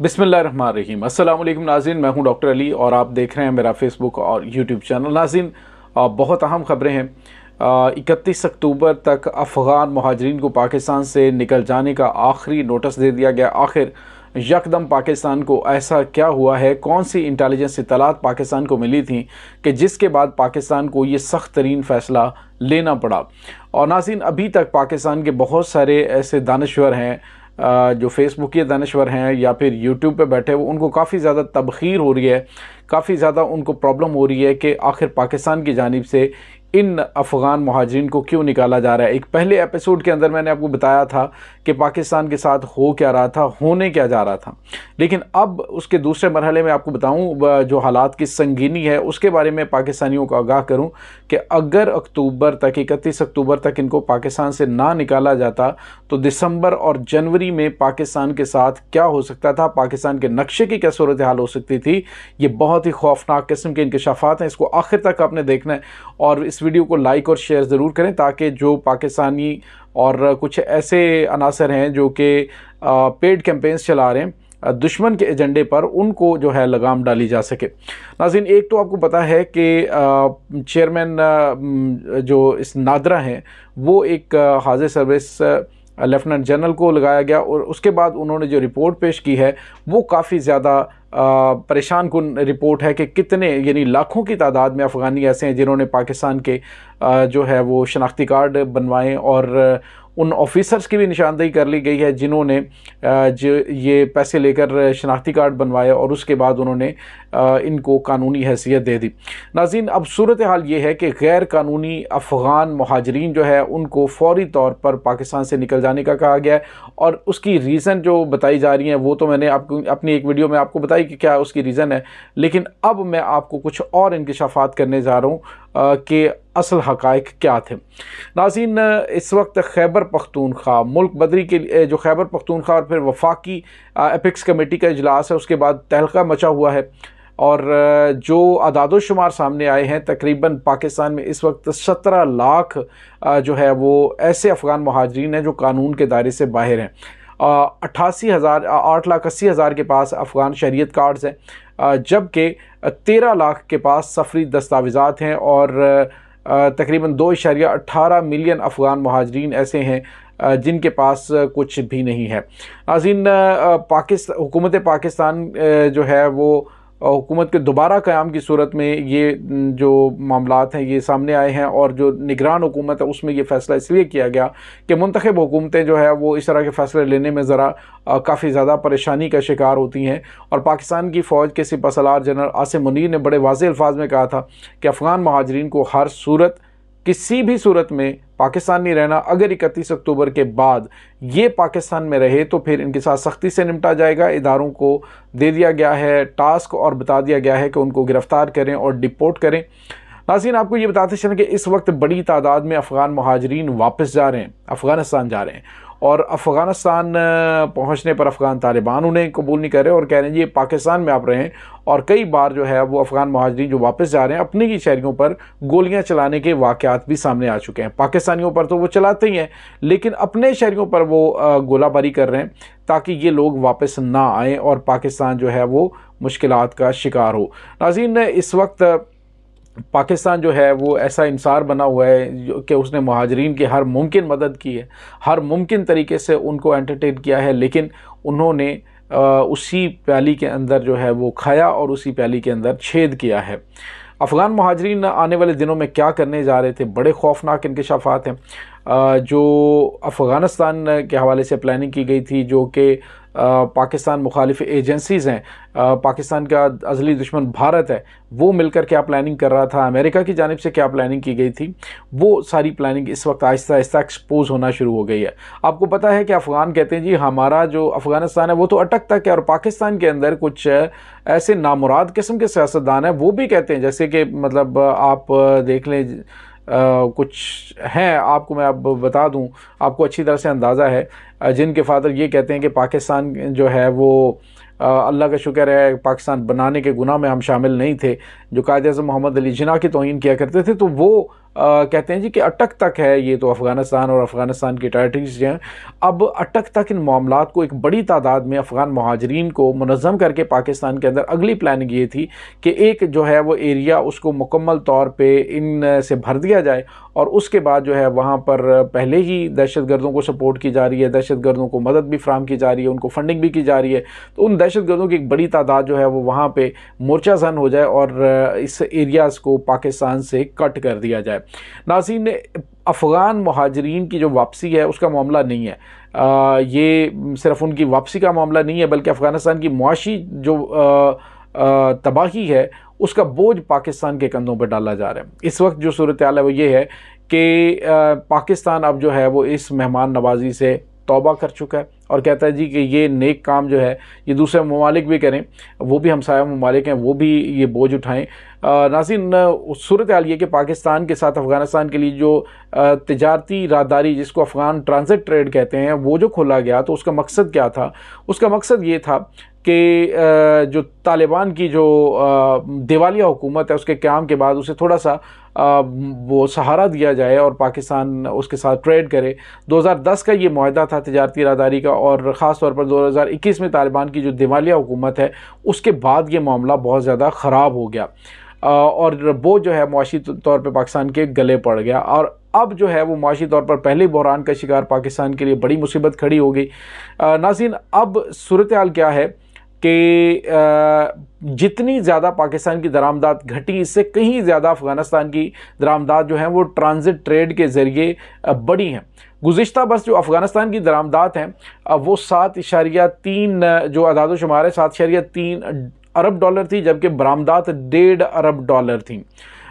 बिस्मिल्लाहिर्रहमानिर्रहीम। अस्सलाम वालेकुम नाज़रीन, मैं हूं डॉक्टर अली और आप देख रहे हैं मेरा फेसबुक और यूट्यूब चैनल। नाज़रीन, बहुत अहम खबरें हैं। 31 अक्टूबर तक अफ़गान महाजरीन को पाकिस्तान से निकल जाने का आखिरी नोटिस दे दिया गया। आखिर यकदम पाकिस्तान को ऐसा क्या हुआ है, कौन सी इंटेलिजेंस इत्तलात पाकिस्तान को मिली थी कि जिसके बाद पाकिस्तान को ये सख्त तरीन फ़ैसला लेना पड़ा। और नाज़रीन, अभी तक पाकिस्तान के बहुत सारे ऐसे दानश्वर हैं जो फेसबुक के दानश्वर हैं या फिर यूट्यूब पे बैठे हुए, उनको काफ़ी ज़्यादा तबखीर हो रही है, काफ़ी ज़्यादा उनको प्रॉब्लम हो रही है कि आखिर पाकिस्तान की जानिब से इन अफ़गान महाजरीन को क्यों निकाला जा रहा है। एक पहले एपिसोड के अंदर मैंने आपको बताया था कि पाकिस्तान के साथ हो क्या रहा था, होने क्या जा रहा था, लेकिन अब उसके दूसरे मरहले में आपको बताऊं जो हालात की संगीनी है उसके बारे में पाकिस्तानियों को आगाह करूं कि अगर अक्टूबर तक 31 अक्टूबर तक इनको पाकिस्तान से ना निकाला जाता तो दिसंबर और जनवरी में पाकिस्तान के साथ क्या हो सकता था, पाकिस्तान के नक्शे की क्या सूरत हाल हो सकती थी। ये बहुत ही खौफनाक किस्म के इंकशाफात हैं, इसको आखिर तक आपने देखना है और इस वीडियो को लाइक और शेयर ज़रूर करें ताकि जो पाकिस्तानी और कुछ ऐसे अनासर हैं जो कि पेड कैंपेन्स चला रहे हैं दुश्मन के एजेंडे पर, उनको जो है लगाम डाली जा सके। नाज़रीन, एक तो आपको पता है कि चेयरमैन जो इस नादरा हैं वो एक हाज़िर सर्विस लेफ्टिनेंट जनरल को लगाया गया और उसके बाद उन्होंने जो रिपोर्ट पेश की है वो काफ़ी ज़्यादा परेशान कुन रिपोर्ट है कि कितने यानी लाखों की तादाद में अफ़गानी ऐसे हैं जिन्होंने पाकिस्तान के जो है वो शनाख्ती कार्ड बनवाए और उन ऑफिसर्स की भी निशानदेही कर ली गई है जिन्होंने जो ये पैसे लेकर शनाख्ती कार्ड बनवाए और उसके बाद उन्होंने इनको कानूनी हैसियत दे दी। नाज़रीन, अब सूरत हाल ये है कि गैर कानूनी अफ़गान महाजरीन जो है उनको फ़ौरी तौर पर पाकिस्तान से निकल जाने का कहा गया है और उसकी रीज़न जो बताई जा रही हैं वो तो मैंने आपको अपनी एक वीडियो में आपको बताई कि क्या उसकी रीज़न है, लेकिन अब मैं आपको कुछ और इंकशाफात करने जा रहा हूँ कि असल हक़ाइक़ क्या थे। नाज़रीन, इस वक्त खैबर पख्तूनख्वा मुल्क बदरी के जो खैबर पख्तूनख्वा और फिर वफाकी एपिक्स कमेटी का इजलास है उसके बाद तहलका मचा हुआ है और जो अदाद शुमार सामने आए हैं तकरीबन पाकिस्तान में इस वक्त 17 लाख जो है वो ऐसे अफ़गान महाजरीन हैं जो कानून के दायरे से बाहर हैं। 88,000 8,80,000 के पास अफ़गान शहरियत कार्ड्स हैं जबकि 13 लाख के पास सफरी दस्तावेज़ात हैं और तकरीबन 2.18 मिलियन अफ़गान महाजरीन ऐसे हैं जिनके पास कुछ भी नहीं है। नाज़रीन, हुकूमत पाकिस्तान जो है वो हुकूमत के दोबारा क़याम की सूरत में ये जो मामलात हैं ये सामने आए हैं और जो निगरान हुकूमत है उसमें ये फ़ैसला इसलिए किया गया कि मुंतखब हुकूमतें जो है वो इस तरह के फ़ैसले लेने में ज़रा काफ़ी ज़्यादा परेशानी का शिकार होती हैं। और पाकिस्तान की फ़ौज के सिपहसालार जनरल आसिम मुनीर ने बड़े वाज़ेह अल्फाज में कहा था कि अफ़गान महाजरीन को हर सूरत किसी भी सूरत में पाकिस्तान नहीं रहना। अगर 31 अक्टूबर के बाद ये पाकिस्तान में रहे तो फिर इनके साथ सख्ती से निपटा जाएगा। इदारों को दे दिया गया है टास्क और बता दिया गया है कि उनको गिरफ़्तार करें और डिपोर्ट करें। नाज़रीन, आपको ये बताते चलें कि इस वक्त बड़ी तादाद में अफ़गान महाजरीन वापस जा रहे हैं, अफ़गानिस्तान जा रहे हैं और अफ़गानिस्तान पहुंचने पर अफ़गान तालिबान उन्हें कबूल नहीं कर रहे और कह रहे हैं ये पाकिस्तान में आप रहें। और कई बार जो है वो अफ़गान महाजरीन जो वापस जा रहे हैं अपनी ही शहरियों पर गोलियां चलाने के वाक़यात भी सामने आ चुके हैं। पाकिस्तानियों पर तो वो चलाते ही हैं लेकिन अपने शहरियों पर वो गोलाबारी कर रहे हैं ताकि ये लोग वापस ना आएँ और पाकिस्तान जो है वो मुश्किलात का शिकार हो। नाज़रीन, इस वक्त पाकिस्तान जो है वो ऐसा इंसार बना हुआ है कि उसने महाजरीन की हर मुमकिन मदद की है, हर मुमकिन तरीके से उनको एंटरटेन किया है, लेकिन उन्होंने उसी प्याली के अंदर जो है वो खाया और उसी प्याली के अंदर छेद किया है। अफ़गान महाजरीन आने वाले दिनों में क्या करने जा रहे थे, बड़े खौफनाक इंकशाफात हैं। जो अफ़गानिस्तान के हवाले से प्लानिंग की गई थी जो कि पाकिस्तान मुखालिफ एजेंसीज़ हैं, पाकिस्तान का अज़ली दुश्मन भारत है, वो मिलकर क्या प्लानिंग कर रहा था, अमेरिका की जानिब से क्या प्लानिंग की गई थी, वो सारी प्लानिंग इस वक्त आहिस्ता आहिस्ता एक्सपोज होना शुरू हो गई है। आपको पता है कि अफ़गान कहते हैं जी हमारा जो अफ़गानिस्तान है वो तो अटक तक है और पाकिस्तान के अंदर कुछ ऐसे नामुराद किस्म के सियासतदान हैं वो भी कहते हैं, जैसे कि मतलब आप देख लें कुछ हैं, आपको मैं अब बता दूं, आपको अच्छी तरह से अंदाज़ा है, जिनके फादर ये कहते हैं कि पाकिस्तान जो है वो अल्लाह का शुक्र है पाकिस्तान बनाने के गुनाह में हम शामिल नहीं थे। जो कायद-ए-आज़म मोहम्मद अली जिन्ना की तौहीन किया करते थे तो वो कहते हैं जी कि अटक तक है, ये तो अफ़गानिस्तान और अफ़गानिस्तान की टेरिटरीज हैं। अब अटक तक इन मामलात को एक बड़ी तादाद में अफ़गान महाजरीन को मुनज़्ज़म करके पाकिस्तान के अंदर अगली प्लानिंग ये थी कि एक जो है वो एरिया उसको मुकम्मल तौर पे इन से भर दिया जाए, और उसके बाद जो है वहाँ पर पहले ही दहशतगर्दों को सपोर्ट की जा रही है, दहशतगर्दों को मदद भी फ्राहम की जा रही है, उनको फंडिंग भी की जा रही है, तो उन दहशतगर्दों की एक बड़ी तादाद जो है वो वहाँ पे मोर्चा जन हो जाए और इस एरियाज़ को पाकिस्तान से कट कर दिया जाए। नाज़रीन, अफ़गान महाजरीन की जो वापसी है उसका मामला नहीं है, ये सिर्फ उनकी वापसी का मामला नहीं है, बल्कि अफ़गानिस्तान की मुआशी जो तबाही है उसका बोझ पाकिस्तान के कंधों पर डाला जा रहा है। इस वक्त जो सूरत हाल है वो ये है कि पाकिस्तान अब जो है वो इस मेहमान नवाजी से तौबा कर चुका है और कहता है जी कि ये नेक काम जो है ये दूसरे ममालिक भी करें, वो भी हमसाया ममालिक हैं, वो भी ये बोझ उठाएं। नाज़रीन, सूरत हाल ये कि पाकिस्तान के साथ अफ़गानिस्तान के लिए जो तिजारती राहदारी जिसको अफ़गान ट्रांजिट ट्रेड कहते हैं वो जो खोला गया, तो उसका मकसद क्या था? उसका मकसद ये था कि जो तालिबान की जो दिवालिया हुकूमत है उसके क़याम के बाद उसे थोड़ा सा वो सहारा दिया जाए और पाकिस्तान उसके साथ ट्रेड करे। 2010 का ये मुआहदा था तिजारती राहदारी का, और ख़ास तौर पर 2021 में तालिबान की जो दिवालिया हुकूमत है उसके बाद ये मामला बहुत ज़्यादा ख़राब हो गया और वो जो है मुआशी तौर पर पाकिस्तान के गले पड़ गया, और अब जो है वो मुआशी तौर पर पहले बहरान का शिकार पाकिस्तान के लिए बड़ी मुसीबत खड़ी हो गई। नाज़रीन, अब सूरत हाल क्या है कि जितनी ज़्यादा पाकिस्तान की दरामदात घटी, इससे कहीं ज़्यादा अफ़गानिस्तान की दरामदात जो हैं वो ट्रांजिट ट्रेड के ज़रिए बढ़ी हैं। गुज़िश्ता बस जो अफ़गानिस्तान की दरामदात हैं वो 7.3 जो अदाद शुमार है 7.3 अरब डॉलर थी, जबकि बरामदात 1.5 अरब डॉलर थी।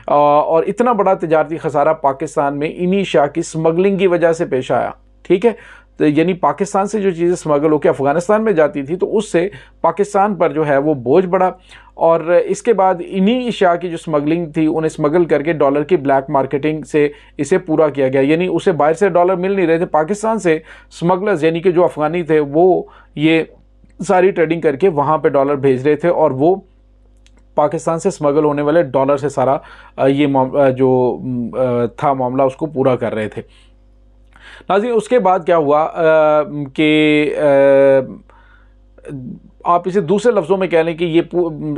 और इतना बड़ा तिजारती खसारा पाकिस्तान में इन्हीं शाह की स्मगलिंग की वजह से पेश आया। ठीक है, तो यानी पाकिस्तान से जो चीज़ें स्मगल होकर अफ़गानिस्तान में जाती थी तो उससे पाकिस्तान पर जो है वो बोझ बढ़ा, और इसके बाद इन्हीं अशिया की जो स्मगलिंग थी उन्हें स्मगल करके डॉलर की ब्लैक मार्केटिंग से इसे पूरा किया गया। यानी उसे बाहर से डॉलर मिल नहीं रहे थे, पाकिस्तान से स्मगलर्स यानी कि जो अफ़गानी थे वो ये सारी ट्रेडिंग करके वहाँ पर डॉलर भेज रहे थे और वो पाकिस्तान से स्मगल होने वाले डॉलर से सारा ये जो था मामला उसको पूरा कर रहे थे। नाज़रीन, उसके बाद क्या हुआ कि आप इसे दूसरे लफ्ज़ों में कह लें कि ये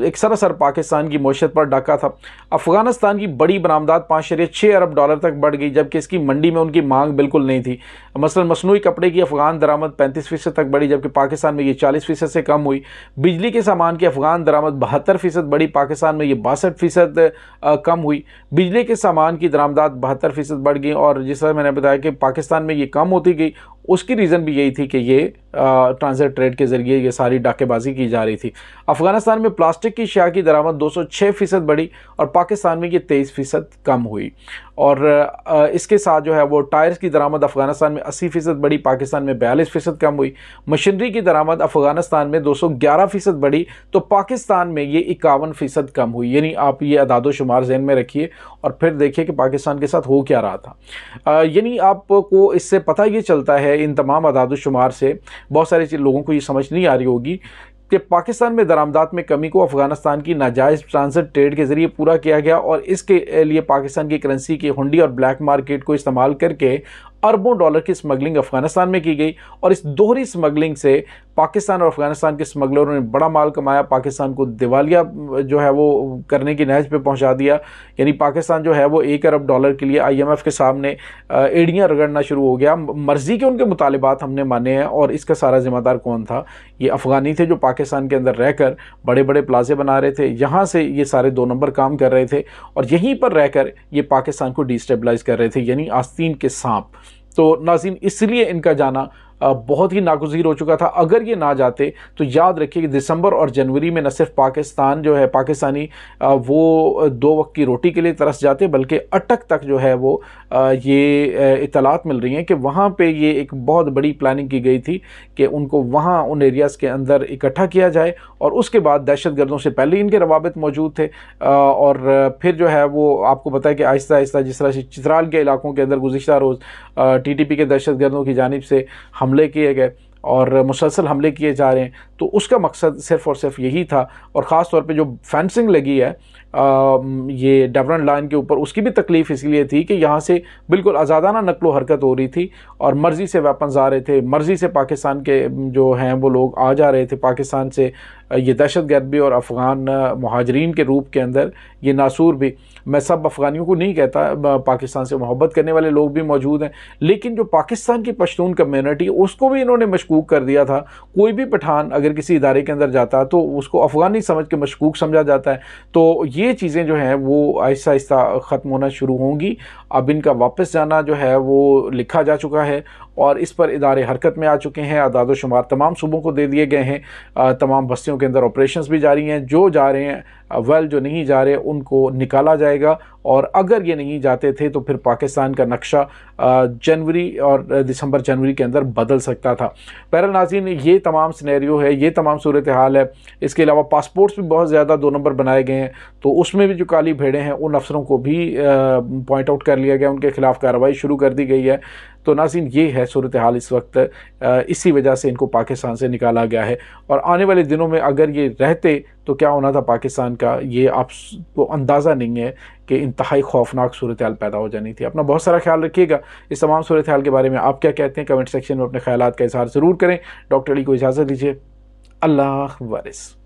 एक सरासर पाकिस्तान की मईशत पर डाका था। अफ़गानिस्तान की बड़ी बरामदात 5.6 अरब डॉलर तक बढ़ गई, जबकि इसकी मंडी में उनकी मांग बिल्कुल नहीं थी। मसलन मसनूई कपड़े की अफ़गान दरामद 35% तक बढ़ी, जबकि पाकिस्तान में ये 40% से कम हुई। बिजली के सामान की अफ़गान दरामद 72% बढ़ी, पाकिस्तान में ये 62% कम हुई। बिजली के सामान की दरामदात 72% बढ़ गई, और जिस तरह मैंने बताया कि पाकिस्तान में ये कम होती गई, उसकी रीज़न भी यही थी कि ये ट्रांजिट ट्रेड के ज़रिए ये सारी डाकेबाजी की जा रही थी। अफ़गानिस्तान में प्लास्टिक की अशिया की दरामद 206% बढ़ी और पाकिस्तान में ये 23% कम हुई। और इसके साथ जो है वो टायर्स की दरामद अफ़गानिस्तान में 80% बढ़ी, पाकिस्तान में 42% कम हुई। मशीनरी की दरामद अफ़गानिस्तान में 211% बढ़ी तो पाकिस्तान में ये 51% कम हुई। यानी आप ये अदाद शुमार ज़हन में रखिए और फिर देखिए कि पाकिस्तान के साथ हो क्या रहा था। यानी आपको इससे पता ये चलता है, इन तमाम अदाद शुमार से बहुत सारे लोगों को ये समझ नहीं आ रही होगी कि पाकिस्तान में दरामदात में कमी को अफ़गानिस्तान की नाजायज़ ट्रांजिट ट्रेड के ज़रिए पूरा किया गया, और इसके लिए पाकिस्तान की करेंसी की हुंडी और ब्लैक मार्केट को इस्तेमाल करके अरबों डॉलर की स्मगलिंग अफ़गानिस्तान में की गई। और इस दोहरी स्मगलिंग से पाकिस्तान और अफ़गानिस्तान के स्मगलरों ने बड़ा माल कमाया, पाकिस्तान को दिवालिया जो है वो करने की नहज पे पहुंचा दिया। यानी पाकिस्तान जो है वो 1 अरब डॉलर के लिए IMF के सामने एड़ियाँ रगड़ना शुरू हो गया। मर्ज़ी के उनके मुतालिबात हमने माने हैं, और इसका सारा ज़िम्मेदार कौन था? ये अफ़गानी थे जो पाकिस्तान के अंदर रहकर बड़े बड़े प्लाजे बना रहे थे, यहाँ से ये सारे 2 नंबर काम कर रहे थे और यहीं पर रहकर ये पाकिस्तान को डिस्टेबलाइज़ कर रहे थे, यानी आस्तीन के सांप। तो नाज़रीन, इसलिए इनका जाना बहुत ही नागुज़ीर हो चुका था। अगर ये ना जाते तो याद रखिए कि दिसंबर और जनवरी में न सिर्फ पाकिस्तान जो है पाकिस्तानी वो 2 वक्त की रोटी के लिए तरस जाते, बल्कि अटक तक जो है वो ये इतलात मिल रही हैं कि वहाँ पे ये एक बहुत बड़ी प्लानिंग की गई थी कि उनको वहाँ उन एरियाज़ के अंदर इकट्ठा किया जाए, और उसके बाद दहशतगर्दों से पहले इनके रवाबित मौजूद थे। और फिर जो है वो आपको पता है कि आहिस्ता आहिस्ता जिस तरह से चित्राल के इलाकों के अंदर गुज़िश्ता रोज़ TTP के दहशतगर्दों की जानिब से हमले किए गए और मुसलसल हमले किए जा रहे हैं, तो उसका मकसद सिर्फ़ और सिर्फ यही था। और ख़ास तौर पे जो फेंसिंग लगी है ये डेवरन लाइन के ऊपर, उसकी भी तकलीफ़ इसलिए थी कि यहाँ से बिल्कुल आज़ादाना नकलो हरकत हो रही थी और मर्ज़ी से वेपन्स आ रहे थे, मर्ज़ी से पाकिस्तान के जो हैं वो लोग आ जा रहे थे पाकिस्तान से। ये दहशतगर्द भी और अफ़गान महाजरीन के रूप के अंदर ये नासूर भी, मैं सब अफ़गानियों को नहीं कहता, पाकिस्तान से मोहब्बत करने वाले लोग भी मौजूद हैं, लेकिन जो पाकिस्तान की पश्तून कम्युनिटी उसको भी इन्होंने मशकूक कर दिया था। कोई भी पठान अगर किसी इदारे के अंदर जाता तो उसको अफ़गानी समझ के मशकूक समझा जाता है। तो ये चीज़ें जो हैं वो आहिस्ता आहिस्ता ख़त्म होना शुरू होंगी। अब इनका वापस जाना जो है वो लिखा जा चुका है और इस पर इदारे हरकत में आ चुके हैं। अदाद शुमार तमाम सूबों को दे दिए गए हैं, तमाम बस्तियों के अंदर ऑपरेशंस भी जारी हैं। जो जा रहे हैं वेल, जो नहीं जा रहे उनको निकाला जाएगा और अगर ये नहीं जाते थे तो फिर पाकिस्तान का नक्शा जनवरी और दिसंबर जनवरी के अंदर बदल सकता था। बहरहाल नाज़रीन, ये तमाम सिनेरियो है, ये तमाम सूरत हाल है। इसके अलावा पासपोर्ट्स भी बहुत ज़्यादा 2 नंबर बनाए गए हैं, तो उसमें भी जो काली भेड़ें हैं उन अफसरों को भी पॉइंट आउट कर लिया गया, उनके खिलाफ कार्रवाई शुरू कर दी गई है। तो नाज़रीन, ये है सूरत हाल इस वक्त, इसी वजह से इनको पाकिस्तान से निकाला गया है और आने वाले दिनों में अगर ये रहते तो क्या होना था पाकिस्तान का, ये आपको अंदाज़ा नहीं है कि इंतहाई खौफनाक सूरत हाल पैदा हो जानी थी। अपना बहुत सारा ख्याल रखिएगा। इस तमाम सूरत हाल के बारे में आप क्या कहते हैं, कमेंट सेक्शन में अपने ख्यालात का इज़हार ज़रूर करें। डॉक्टर अली को इजाज़त दीजिए। अल्लाह वारिस।